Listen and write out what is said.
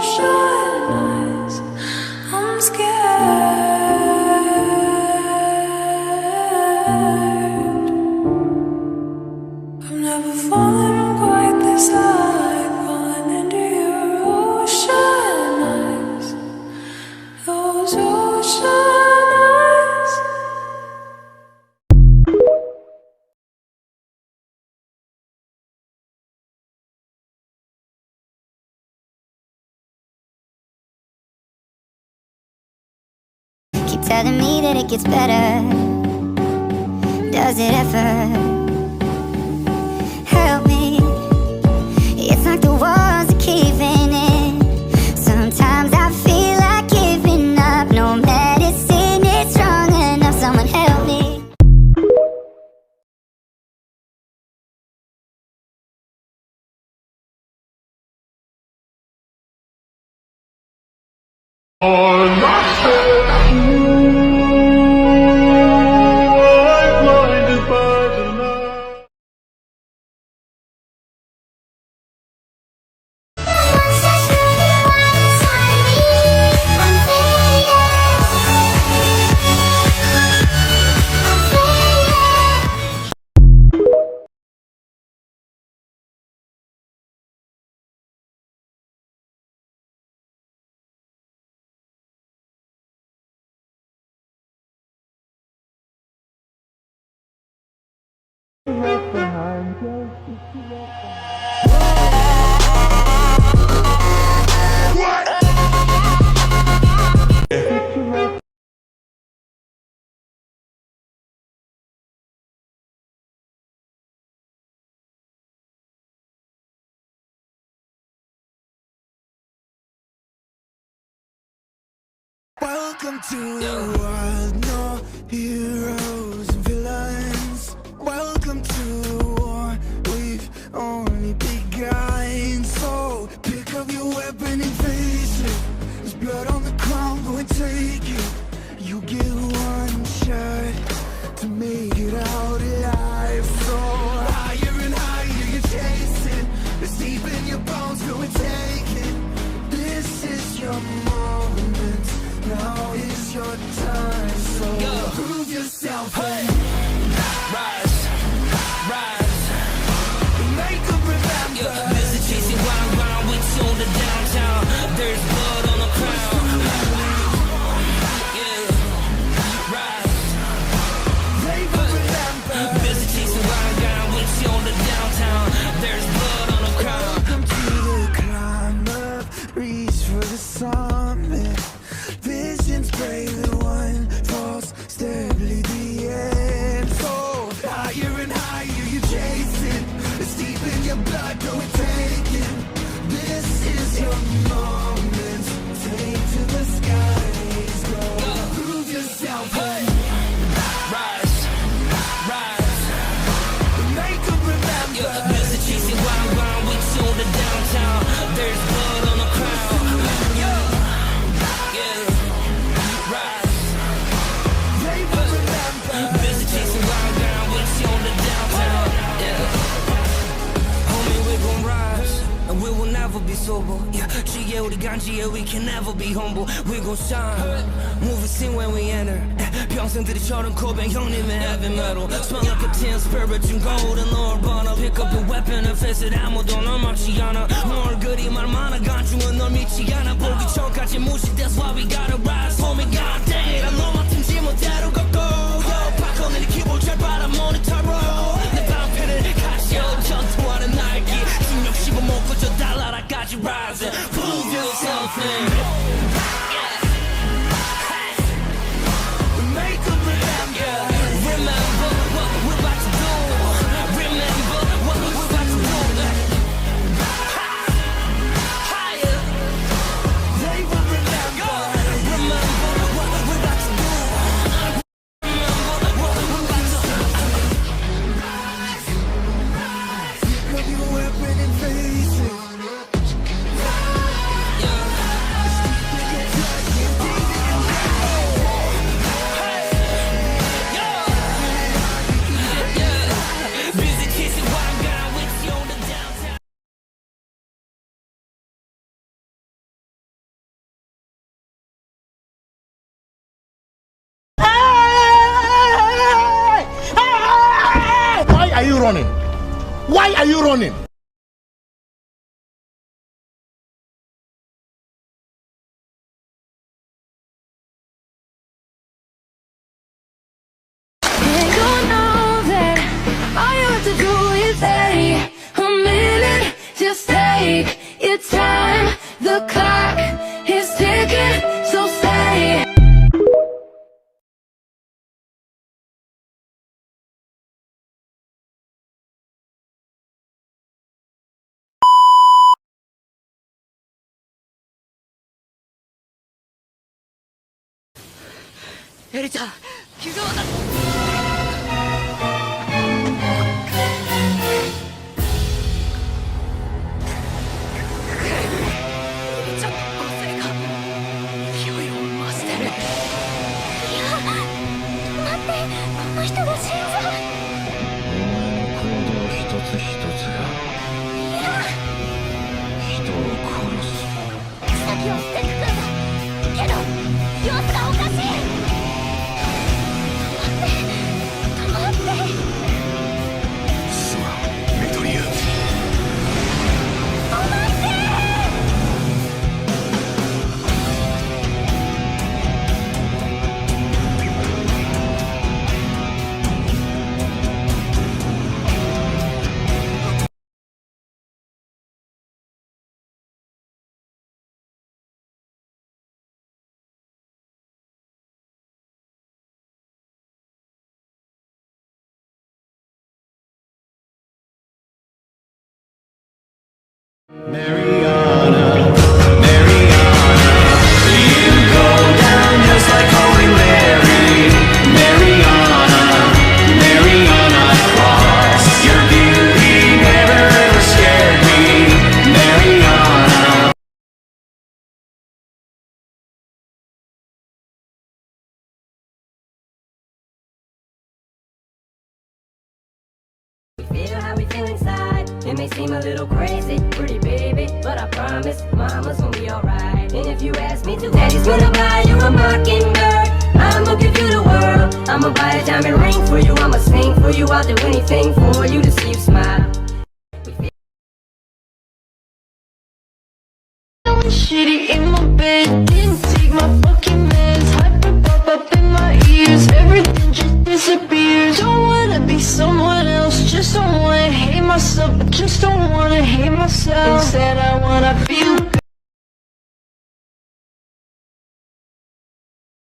ocean eyes. I'm scared. I've never fallen quite this high, falling into your ocean eyes. Those ocean eyes. Keep telling me that it gets better. Does it ever? Help me. It's like the walls are caving in. Sometimes I feel like giving up. No medicine is strong enough. Someone help me. Welcome to the world, no heroes and villains. Welcome to the war, we've only begun. So pick up your weapon and face it. There's blood on the ground, go and take it. You get one shot to make it out alive. So higher and higher you're chasing. It's deep in your bones, go and take it. This is your moment. Now is your time, so prove yourself. Hey, rise, rise, make them remember. Busy chasing round with you on the downtown. There's blood on the crown. Yeah, rise, make them remember. Busy chasing round with you on the downtown. There's blood on the crown. Welcome to the climb up, reach for the summit. Visions brave and one false step lead the end. So higher and higher you chase it. It's deep in your blood, go and take it. This is your moment. Take to the skies, go. Prove yourself. Hey, rise, rise, make them remember. Busy chasing round with you on the downtown. There's blood on the crown. Busy chasing round with you on the downtown. Yeah, homie, we gon' rise and we will never be sober. Yeah, 지혜 우리 간지에 we can never be humble. We gon' shine, movie scene when we enter. 평생들이처럼 고백 형님의 heavy metal. Smell like a tin spirit 준 golden or burner. Pick up your weapon and face it. 아무도 널 막지 않아. 널 그리 말 많아 간중은 널 믿지 않아. 보기 전까지 무시. That's why we gotta rise. homie, god dang it. 너 맡은 지못대로 걷고. 바꿔내는 기분 잘 봐라 모니터로. 내 방패는 가시오 전투하는 날개. 중력 씹어 먹고 저 달나라까지 rise. Prove yourself and make them remember. Remember what we're about to do. Remember what we're about to do. Higher. They will remember. Remember what we're about to do. Remember what we're about to do. Pick up your weapon and face it. Yeah. Why are you running? And you know that all you have to do is take a minute. Just take your time. The clock is ticking, so stay. Mariana, you go down just like Holy Mary. Mariana Cross, your beauty never ever scared me. Mariana. Feel how we feel inside. It may seem a little crazy, pretty baby, but I promise mama's gonna be alright. And if you ask me to, daddy's gonna buy you a mockingbird. I'ma give you the world. I'ma buy a diamond ring for you. I'ma sing for you. I'll do anything for you to see you smile. Shitty in my bed, didn't take my fucking meds. Hyper pop up in my ears, everything just disappears. Don't wanna be someone else, just don't wanna hate myself, but just don't wanna hate myself. Instead I wanna feel